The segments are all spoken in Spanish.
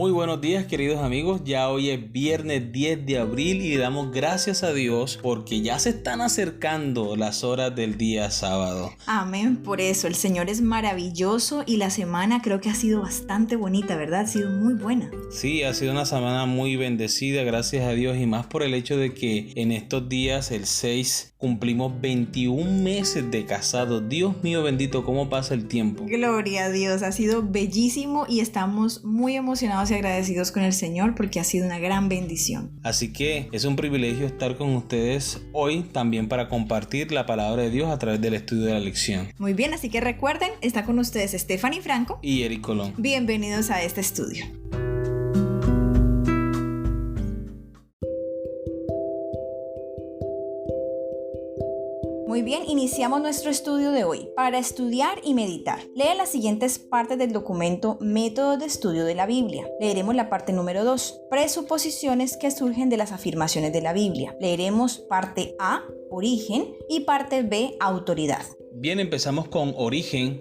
Muy buenos días, queridos amigos. Ya hoy es viernes 10 de abril y le damos gracias a Dios porque ya se están acercando las horas del día sábado. Amén, por eso el Señor es maravilloso y la semana creo que ha sido bastante bonita, ¿verdad? Ha sido muy buena. Sí, ha sido una semana muy bendecida, gracias a Dios, y más por el hecho de que en estos días, el 6, cumplimos 21 meses de casados. Dios mío bendito, ¿cómo pasa el tiempo? Gloria a Dios, ha sido bellísimo y estamos muy emocionados y agradecidos con el Señor porque ha sido una gran bendición. Así que es un privilegio estar con ustedes hoy también para compartir la palabra de Dios a través del estudio de la lección. Muy bien, así que recuerden, está con ustedes Stephanie Franco Y Eric Colón. Bienvenidos a este estudio. Muy bien, iniciamos nuestro estudio de hoy. Para estudiar y meditar, lee las siguientes partes del documento Métodos de Estudio de la Biblia. Leeremos la parte número 2, presuposiciones que surgen de las afirmaciones de la Biblia. Leeremos parte A, origen, y parte B, autoridad. Bien, empezamos con origen.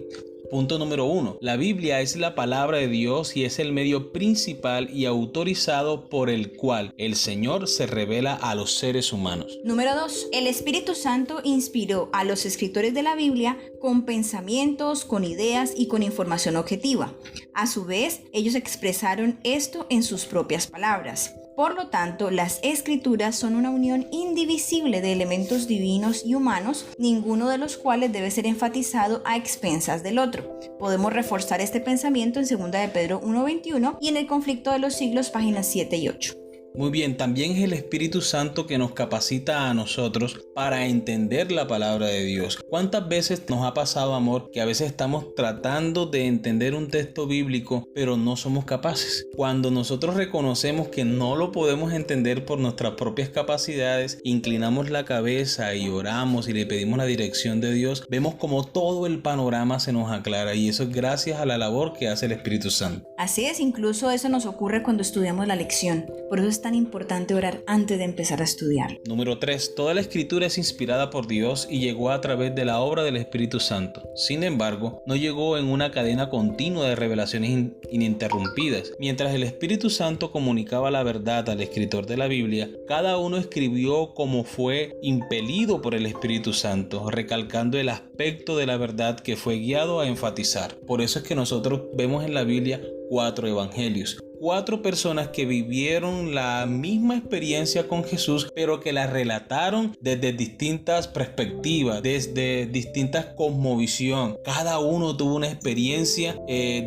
Punto número 1. La Biblia es la palabra de Dios y es el medio principal y autorizado por el cual el Señor se revela a los seres humanos. Número 2. El Espíritu Santo inspiró a los escritores de la Biblia con pensamientos, con ideas y con información objetiva. A su vez, ellos expresaron esto en sus propias palabras. Por lo tanto, las escrituras son una unión indivisible de elementos divinos y humanos, ninguno de los cuales debe ser enfatizado a expensas del otro. Podemos reforzar este pensamiento en 2 de Pedro 1:21 y en el conflicto de los siglos, páginas 7 y 8. Muy bien, también es el Espíritu Santo que nos capacita a nosotros para entender la palabra de Dios. ¿Cuántas veces nos ha pasado, amor, que a veces estamos tratando de entender un texto bíblico, pero no somos capaces? Cuando nosotros reconocemos que no lo podemos entender por nuestras propias capacidades, inclinamos la cabeza y oramos y le pedimos la dirección de Dios, vemos como todo el panorama se nos aclara, y eso es gracias a la labor que hace el Espíritu Santo. Así es, incluso eso nos ocurre cuando estudiamos la lección. Por eso es tan importante orar antes de empezar a estudiar. Número 3. Toda la escritura es inspirada por Dios y llegó a través de la obra del Espíritu Santo. Sin embargo, no llegó en una cadena continua de revelaciones ininterrumpidas. Mientras el Espíritu Santo comunicaba la verdad al escritor de la Biblia, cada uno escribió como fue impelido por el Espíritu Santo, recalcando el aspecto de la verdad que fue guiado a enfatizar. Por eso es que nosotros vemos en la Biblia 4 evangelios. 4 personas que vivieron la misma experiencia con Jesús, pero que la relataron desde distintas perspectivas, desde distintas cosmovisión. Cada uno tuvo una experiencia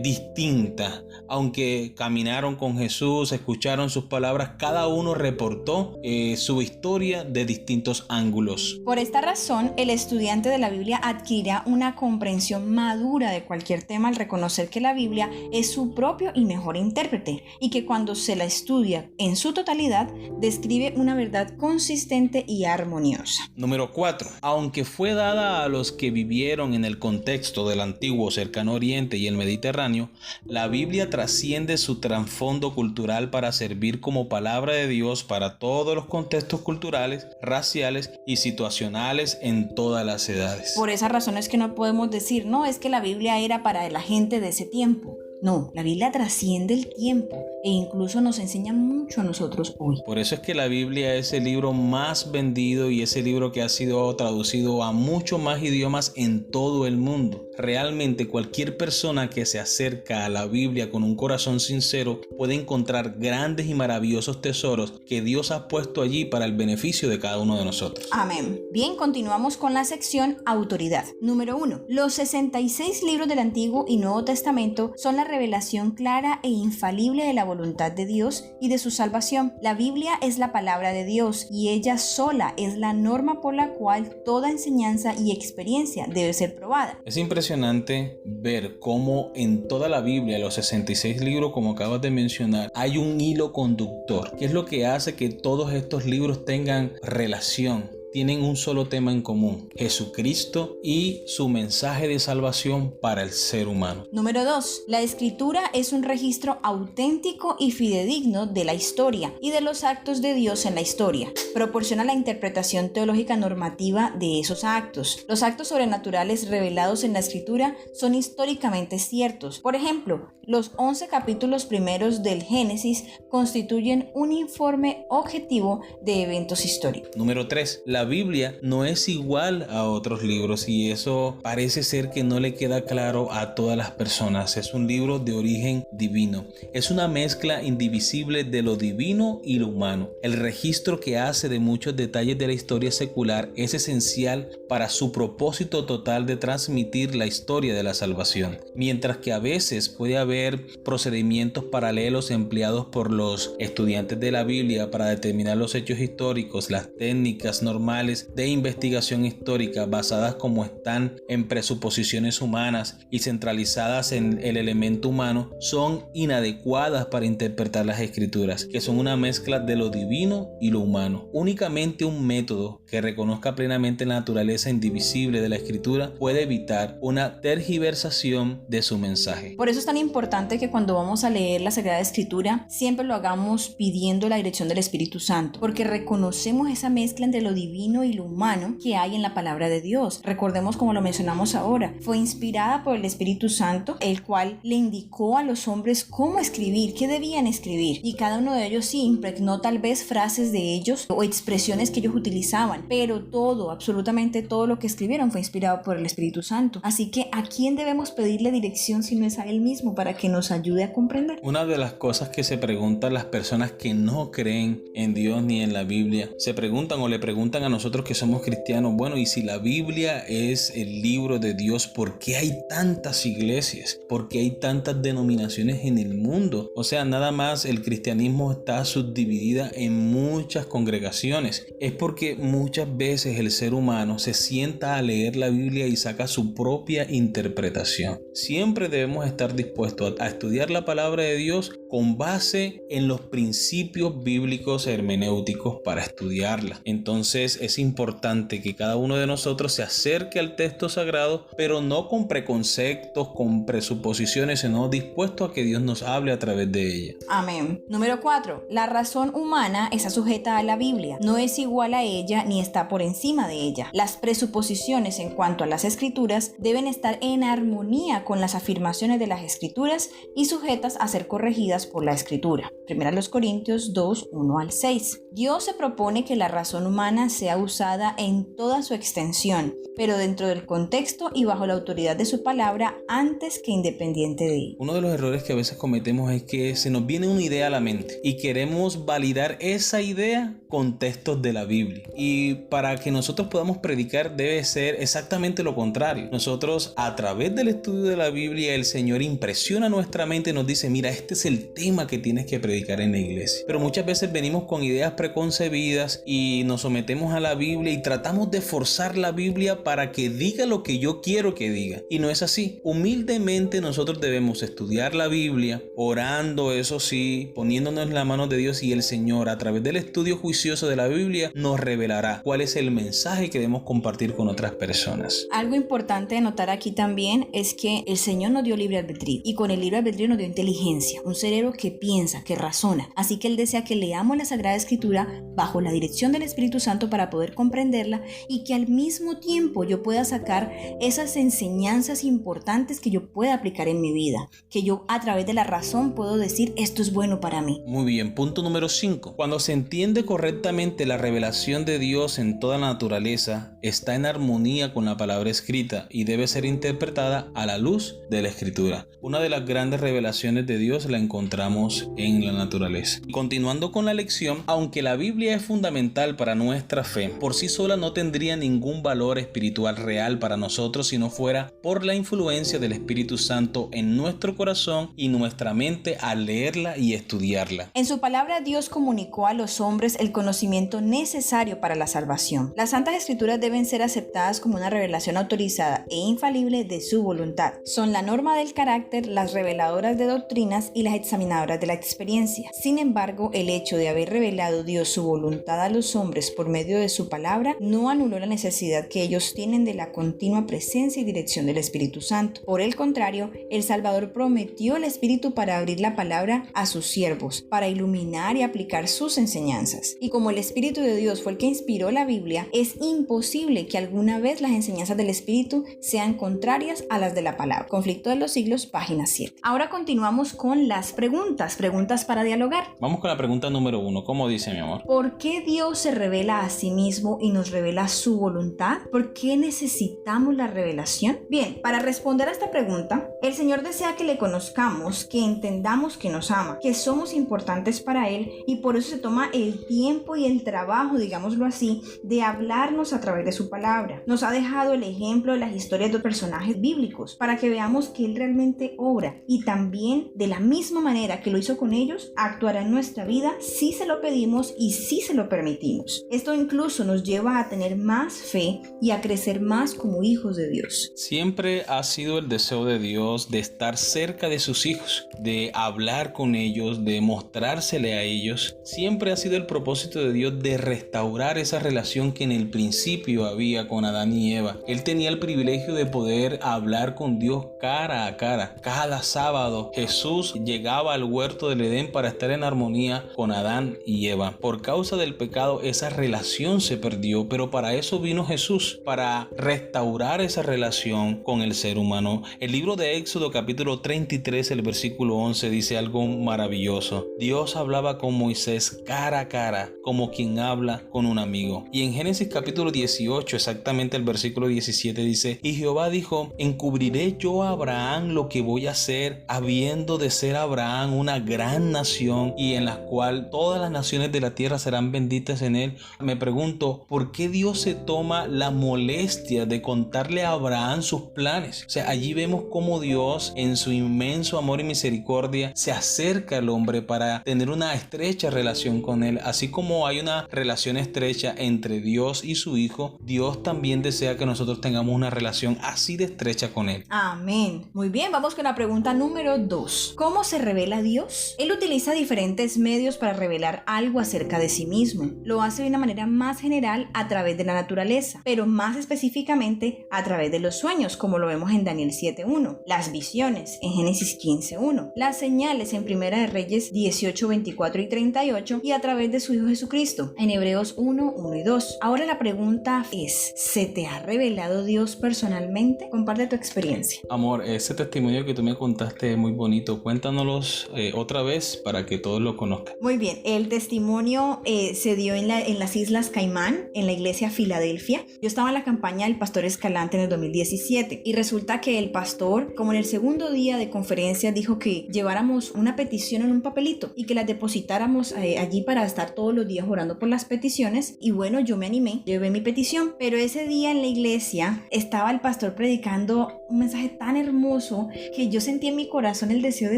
distinta. Aunque caminaron con Jesús, escucharon sus palabras, cada uno reportó su historia de distintos ángulos. Por esta razón, el estudiante de la Biblia adquirirá una comprensión madura de cualquier tema al reconocer que la Biblia es su propio y mejor intérprete, y que cuando se la estudia en su totalidad, describe una verdad consistente y armoniosa. Número 4. Aunque fue dada a los que vivieron en el contexto del antiguo Cercano Oriente y el Mediterráneo, la Biblia trasciende su trasfondo cultural para servir como palabra de Dios para todos los contextos culturales, raciales y situacionales en todas las edades. Por esa razón es que no podemos decir, no, es que la Biblia era para la gente de ese tiempo. No, la Biblia trasciende el tiempo e incluso nos enseña mucho a nosotros hoy. Por eso es que la Biblia es el libro más vendido y ese libro que ha sido traducido a muchos más idiomas en todo el mundo. Realmente cualquier persona que se acerca a la Biblia con un corazón sincero puede encontrar grandes y maravillosos tesoros que Dios ha puesto allí para el beneficio de cada uno de nosotros. Amén. Bien, continuamos con la sección autoridad. Número 1. Los 66 libros del Antiguo y Nuevo Testamento son la revelación clara e infalible de la voluntad de Dios y de su salvación. La Biblia es la palabra de Dios y ella sola es la norma por la cual toda enseñanza y experiencia debe ser probada. Es impresionante ver cómo en toda la Biblia, los 66 libros, como acabas de mencionar, hay un hilo conductor, que es lo que hace que todos estos libros tengan relación. tienen un solo tema en común: Jesucristo y su mensaje de salvación para el ser humano. Número 2. La escritura es un registro auténtico y fidedigno de la historia y de los actos de Dios en la historia. Proporciona la interpretación teológica normativa de esos actos. Los actos sobrenaturales revelados en la escritura son históricamente ciertos. Por ejemplo, los 11 capítulos primeros del Génesis constituyen un informe objetivo de eventos históricos. Número 3. La Biblia no es igual a otros libros y eso parece ser que no le queda claro a todas las personas. Es un libro de origen divino. Es una mezcla indivisible de lo divino y lo humano. El registro que hace de muchos detalles de la historia secular es esencial para su propósito total de transmitir la historia de la salvación. Mientras que a veces puede haber procedimientos paralelos empleados por los estudiantes de la Biblia para determinar los hechos históricos, las técnicas normales de investigación histórica basadas como están en presuposiciones humanas y centralizadas en el elemento humano son inadecuadas para interpretar las escrituras, que son una mezcla de lo divino y lo humano. Únicamente un método que reconozca plenamente la naturaleza indivisible de la escritura puede evitar una tergiversación de su mensaje. Por eso es tan importante que cuando vamos a leer la Sagrada Escritura siempre lo hagamos pidiendo la dirección del Espíritu Santo, porque reconocemos esa mezcla entre lo divino y lo humano que hay en la palabra de Dios. Recordemos, como lo mencionamos ahora, fue inspirada por el Espíritu Santo, el cual le indicó a los hombres cómo escribir, qué debían escribir, y cada uno de ellos sí impregnó tal vez frases de ellos o expresiones que ellos utilizaban, pero todo, absolutamente todo lo que escribieron fue inspirado por el Espíritu Santo. Así que ¿a quién debemos pedirle dirección si no es a Él mismo para que nos ayude a comprender? Una de las cosas que se preguntan las personas que no creen en Dios ni en la Biblia, se preguntan o le preguntan a nosotros que somos cristianos, bueno, y si la Biblia es el libro de Dios, ¿por qué hay tantas iglesias? ¿Por qué hay tantas denominaciones en el mundo? O sea, nada más el cristianismo está subdividida en muchas congregaciones. Es porque muchas veces el ser humano se sienta a leer la Biblia y saca su propia interpretación. Siempre debemos estar dispuestos a estudiar la palabra de Dios con base en los principios bíblicos hermenéuticos para estudiarla. Entonces es importante que cada uno de nosotros se acerque al texto sagrado, pero no con preconceptos, con presuposiciones, sino dispuesto a que Dios nos hable a través de ella. Amén. Número 4. La razón humana está sujeta a la Biblia. No es igual a ella ni está por encima de ella. Las presuposiciones en cuanto a las escrituras deben estar en armonía con las afirmaciones de las escrituras y sujetas a ser corregidas por la escritura. 1 Corintios 2, 1 al 6. Dios se propone que la razón humana sea usada en toda su extensión, pero dentro del contexto y bajo la autoridad de su palabra antes que independiente de ella. Uno de los errores que a veces cometemos es que se nos viene una idea a la mente y queremos validar esa idea con textos de la Biblia. Y para que nosotros podamos predicar debe ser exactamente lo contrario. Nosotros, a través del estudio de la Biblia, el Señor impresiona nuestra mente y nos dice, mira, este es el tema que tienes que predicar en la iglesia. Pero muchas veces venimos con ideas preconcebidas y nos sometemos a la Biblia y tratamos de forzar la Biblia para que diga lo que yo quiero que diga. Y no es así. Humildemente nosotros debemos estudiar la Biblia, orando, eso sí, poniéndonos en las manos de Dios, y el Señor, a través del estudio juicioso de la Biblia, nos revelará cuál es el mensaje que debemos compartir con otras personas. Algo importante de notar aquí también es que el Señor nos dio libre albedrío, y con el libre albedrío nos dio inteligencia, un cerebro que piensa, que razona. Así que Él desea que leamos la Sagrada Escritura bajo la dirección del Espíritu Santo para poder comprenderla, y que al mismo tiempo yo pueda sacar esas enseñanzas importantes que yo pueda aplicar en mi vida, que yo a través de la razón puedo decir esto es bueno para mí. Muy bien, punto número 5. Cuando se entiende correctamente la revelación de Dios en toda la naturaleza, está en armonía con la palabra escrita y debe ser interpretada a la luz de la Escritura. Una de las grandes revelaciones de Dios la encontramos en la naturaleza. Continuando con la lección, aunque la Biblia es fundamental para nuestra fe, por sí sola no tendría ningún valor espiritual real para nosotros si no fuera por la influencia del Espíritu Santo en nuestro corazón y nuestra mente al leerla y estudiarla. En su palabra Dios comunicó a los hombres el conocimiento necesario para la salvación. Las Santas Escrituras deben ser aceptadas como una revelación autorizada e infalible de su voluntad. Son la norma del carácter, las reveladoras de doctrinas y las examinadoras de la experiencia. Sin embargo, el hecho de haber revelado Dios su voluntad a los hombres por medio de su palabra no anuló la necesidad que ellos tienen de la continua presencia y dirección del Espíritu Santo. Por el contrario, el Salvador prometió el Espíritu para abrir la palabra a sus siervos, para iluminar y aplicar sus enseñanzas. Y como el Espíritu de Dios fue el que inspiró la Biblia, es imposible que alguna vez las enseñanzas del Espíritu sean contrarias a las de la palabra. Conflicto de los siglos, página 7. Ahora continuamos con las preguntas para dialogar. Vamos con la pregunta número 1. ¿Cómo dice, mi amor? ¿Por qué Dios se revela a sí mismo y nos revela su voluntad? ¿Por qué necesitamos la revelación? Bien, para responder a esta pregunta, el Señor desea que le conozcamos, que entendamos que nos ama, que somos importantes para Él, y por eso se toma el tiempo y el trabajo, digámoslo así, de hablarnos a través de su palabra. Nos ha dejado el ejemplo de las historias de personajes bíblicos para que veamos que Él realmente obra, y también de la misma manera que lo hizo con ellos, actuará en nuestra vida si se lo pedimos y si se lo permitimos. Esto incluso nos lleva a tener más fe y a crecer más como hijos de Dios. Siempre ha sido el deseo de Dios de estar cerca de sus hijos, de hablar con ellos, de mostrársele a ellos. Siempre ha sido el propósito de Dios de restaurar esa relación que en el principio había con Adán y Eva. Él tenía el privilegio de poder hablar con Dios cara a cara. Cada sábado Jesús llegaba al huerto del Edén para estar en armonía con Adán y Eva. Por causa del pecado esa relación se perdió, pero para eso vino Jesús, para restaurar esa relación con el ser humano. El libro de Éxodo capítulo 33, el versículo 11 dice algo maravilloso. Dios hablaba con Moisés cara a cara, como quien habla con un amigo. Y en Génesis capítulo 18, exactamente el versículo 17 dice: y Jehová dijo: encubriré yo a Abraham lo que voy a hacer, habiendo de ser Abraham una gran nación, y en la cual todas las naciones de la tierra serán benditas en él. Me pregunto, ¿por qué Dios se toma la molestia de contarle a Abraham sus planes? O sea, allí vemos cómo Dios, en su inmenso amor y misericordia, se acerca al hombre para tener una estrecha relación con él. Así como hay una relación estrecha entre Dios y su Hijo, Dios también desea que nosotros tengamos una relación así de estrecha con él. Amén. Muy bien, vamos con la pregunta número 2. ¿Cómo se revela Dios? Él utiliza diferentes medios para revelar algo acerca de sí mismo. Lo hace de una manera más general a través de la naturaleza, pero más específicamente a través de los sueños, como lo vemos en Daniel 7:1, las visiones en Génesis 15:1, las señales en Primera de Reyes 18, 24 y 38, y a través de su Hijo Jesucristo en Hebreos 1 y 2. Ahora la pregunta es: ¿se te ha revelado Dios personalmente? Comparte tu experiencia. Amor, ese testimonio que tú me contaste es muy bonito. Cuéntanoslos otra vez para que todos lo conozcan. Muy bien, el testimonio se dio en las Islas Caimán, en la iglesia Filadelfia. Yo estaba en la campaña del Pastor Escalante en el 2017 y resulta que el pastor, como en el segundo día de conferencia, dijo que lleváramos una petición en un papelito y que las depositáramos allí para estar todos los días orando por las peticiones. Y bueno, yo me animé, llevé mi petición, pero ese día en la iglesia estaba el pastor predicando un mensaje tan hermoso que yo sentí en mi corazón el deseo de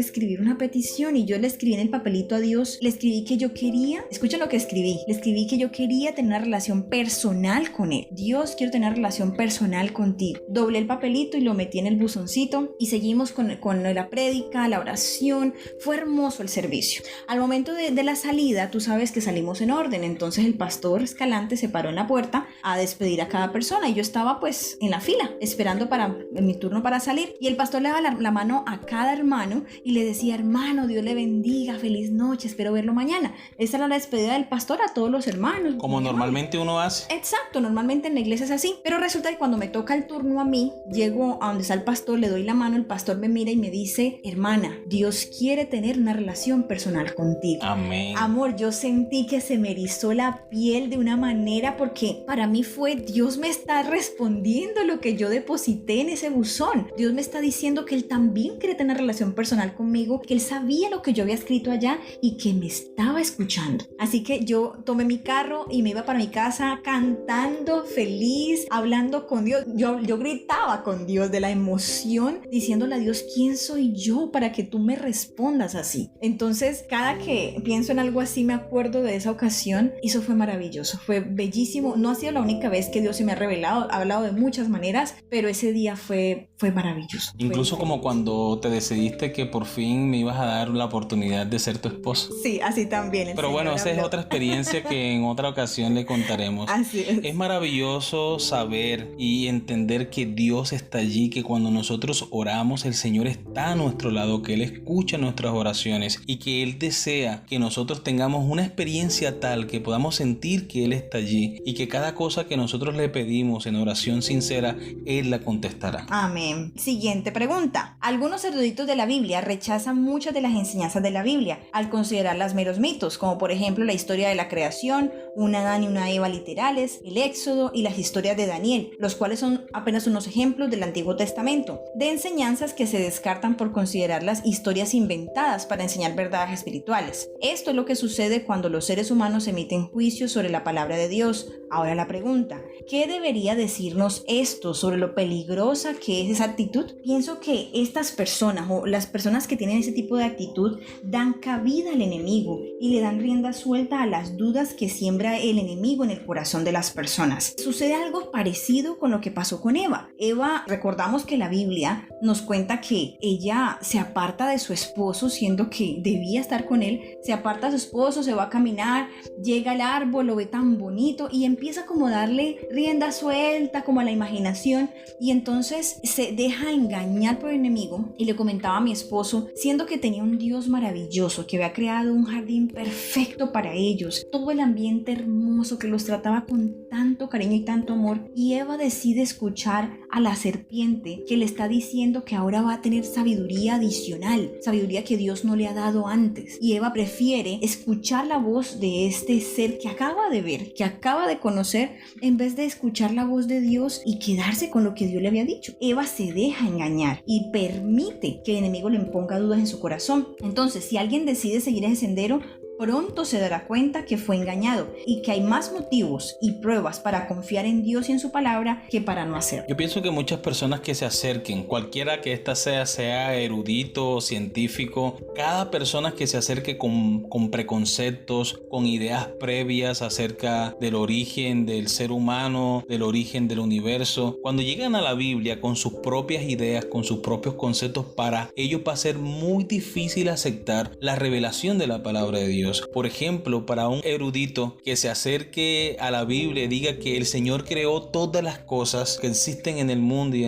escribir una petición, y yo le escribí en el papelito a Dios, le escribí que yo quería, escuchen lo que escribí, le escribí que yo quería tener una relación personal con Él. Dios, quiero tener una relación personal contigo. Doblé el papelito y lo metí en el buzoncito y seguimos con la prédica, la oración. Fue hermoso el servicio. Al momento de la salida, tú sabes que salimos en orden, entonces el pastor Escalante se paró en la puerta a despedir a cada persona y yo estaba pues en la fila esperando para mi turno para salir, y el pastor le daba la mano a cada hermano y le decía: hermano, Dios le bendiga, feliz noche, espero verlo mañana. Esa era la despedida del pastor a todos los hermanos. Como normalmente uno hace. Exacto, normalmente en la iglesia es así, pero resulta que cuando me toca el turno a mí, llego a donde está el pastor, le doy la mano, el pastor me mira y me dice: hermana, Dios quiere tener una relación personal contigo. Amén. Amor, yo sentí que se me erizó la piel de una manera, porque para mí fue: Dios me está respondiendo lo que yo deposité en ese buzón. corazón. Dios me está diciendo que Él también quiere tener relación personal conmigo, que Él sabía lo que yo había escrito allá y que me estaba escuchando. Así que yo tomé mi carro y me iba para mi casa cantando, feliz, hablando con Dios. Yo gritaba con Dios de la emoción, diciéndole a Dios, ¿quién soy yo para que tú me respondas así? Entonces, cada que pienso en algo así, me acuerdo de esa ocasión. Eso fue maravilloso, fue bellísimo. No ha sido la única vez que Dios se me ha revelado, ha hablado de muchas maneras, pero ese día fue maravilloso. Incluso como cuando te decidiste que por fin me ibas a dar la oportunidad de ser tu esposo. Sí, así también. Pero bueno, esa es otra experiencia que en otra ocasión le contaremos. Así es. Es maravilloso saber y entender que Dios está allí, que cuando nosotros oramos, el Señor está a nuestro lado, que Él escucha nuestras oraciones y que Él desea que nosotros tengamos una experiencia tal que podamos sentir que Él está allí y que cada cosa que nosotros le pedimos en oración sincera, Él la contestará. Amén. Siguiente pregunta. Algunos eruditos de la Biblia rechazan muchas de las enseñanzas de la Biblia al considerarlas meros mitos, como por ejemplo la historia de la creación, un Adán y una Eva literales, el Éxodo y las historias de Daniel, los cuales son apenas unos ejemplos del Antiguo Testamento, de enseñanzas que se descartan por considerarlas historias inventadas para enseñar verdades espirituales. Esto es lo que sucede cuando los seres humanos emiten juicios sobre la palabra de Dios. Ahora la pregunta, ¿qué debería decirnos esto sobre lo peligrosa que es esa actitud? Pienso que estas personas o las personas que tienen ese tipo de actitud dan cabida al enemigo y le dan rienda suelta a las dudas que siembra el enemigo en el corazón de las personas. Sucede algo parecido con lo que pasó con Eva. Eva, recordamos que la Biblia nos cuenta que ella se aparta de su esposo siendo que debía estar con él, se aparta de su esposo, se va a caminar, llega al árbol, lo ve tan bonito y empieza como a darle rienda suelta como a la imaginación y entonces se deja engañar por el enemigo. Y le comentaba a mi esposo, siendo que tenía un Dios maravilloso que había creado un jardín perfecto para ellos, todo el ambiente hermoso, que los trataba con tanto cariño y tanto amor, y Eva decide escuchar a la serpiente que le está diciendo que ahora va a tener sabiduría adicional, sabiduría que Dios no le ha dado antes, y Eva prefiere escuchar la voz de este ser que acaba de ver, que acaba de conocer, en vez de escuchar la voz de Dios y quedarse con lo que Dios le había dicho. Eva se deja engañar y permite que el enemigo le imponga dudas en su corazón. Entonces, si alguien decide seguir ese sendero, pronto se dará cuenta que fue engañado y que hay más motivos y pruebas para confiar en Dios y en su palabra que para no hacerlo. Yo pienso que muchas personas que se acerquen, cualquiera que ésta sea erudito o científico, cada persona que se acerque con preconceptos, con ideas previas acerca del origen del ser humano, del origen del universo, cuando llegan a la Biblia con sus propias ideas, con sus propios conceptos, para ellos va a ser muy difícil aceptar la revelación de la palabra de Dios. Por ejemplo, para un erudito que se acerque a la Biblia y diga que el Señor creó todas las cosas que existen en el mundo y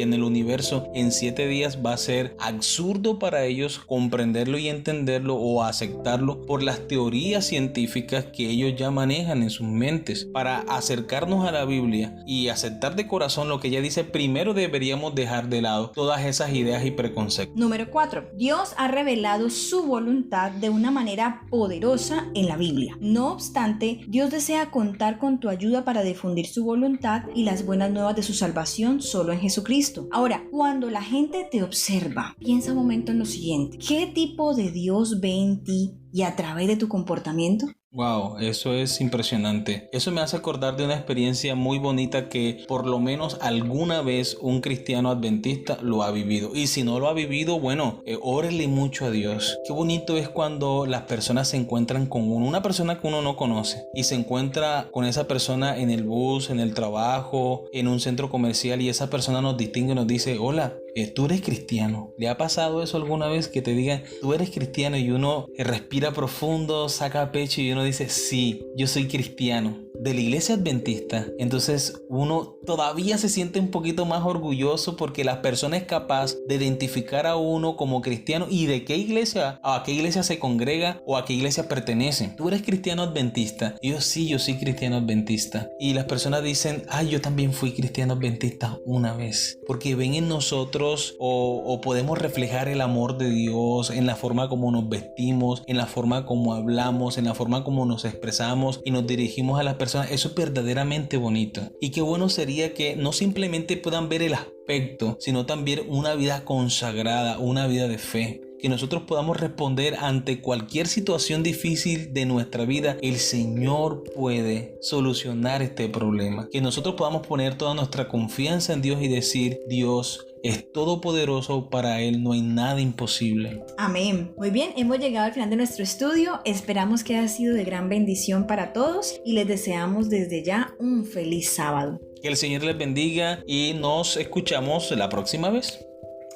en el universo en 7 días, va a ser absurdo para ellos comprenderlo y entenderlo o aceptarlo por las teorías científicas que ellos ya manejan en sus mentes. Para acercarnos a la Biblia y aceptar de corazón lo que ella dice, primero deberíamos dejar de lado todas esas ideas y preconceptos. Número 4. Dios ha revelado su voluntad de una manera poderosa en la Biblia. No obstante, Dios desea contar con tu ayuda para difundir su voluntad y las buenas nuevas de su salvación solo en Jesucristo. Ahora, cuando la gente te observa, piensa un momento en lo siguiente. ¿Qué tipo de Dios ve en ti y a través de tu comportamiento? Wow, eso es impresionante. Eso me hace acordar de una experiencia muy bonita que por lo menos alguna vez un cristiano adventista lo ha vivido. Y si no lo ha vivido, bueno, órele mucho a Dios. Qué bonito es cuando las personas se encuentran con una persona que uno no conoce y se encuentra con esa persona en el bus, en el trabajo, en un centro comercial, y esa persona nos distingue y nos dice: hola, tú eres cristiano. ¿Le ha pasado eso alguna vez, que te digan tú eres cristiano, y uno respira profundo, saca pecho y uno dice: sí, yo soy cristiano, de la iglesia adventista? Entonces uno todavía se siente un poquito más orgulloso porque la persona es capaz de identificar a uno como cristiano y de qué iglesia, a qué iglesia se congrega o a qué iglesia pertenece. Tú eres cristiano adventista. Y yo: sí, yo soy cristiano adventista. Y las personas dicen: ay, yo también fui cristiano adventista una vez, porque ven en nosotros o podemos reflejar el amor de Dios en la forma como nos vestimos, en la forma como hablamos, en la forma como nos expresamos y nos dirigimos a las personas. Eso es verdaderamente bonito. Y qué bueno sería que no simplemente puedan ver el aspecto aspecto, sino también una vida consagrada, una vida de fe. Que nosotros podamos responder ante cualquier situación difícil de nuestra vida. El Señor puede solucionar este problema. Que nosotros podamos poner toda nuestra confianza en Dios y decir: Dios es todopoderoso, para Él no hay nada imposible. Amén. Muy bien, hemos llegado al final de nuestro estudio. Esperamos que haya sido de gran bendición para todos y les deseamos desde ya un feliz sábado. Que el Señor les bendiga y nos escuchamos la próxima vez.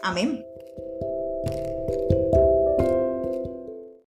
Amén.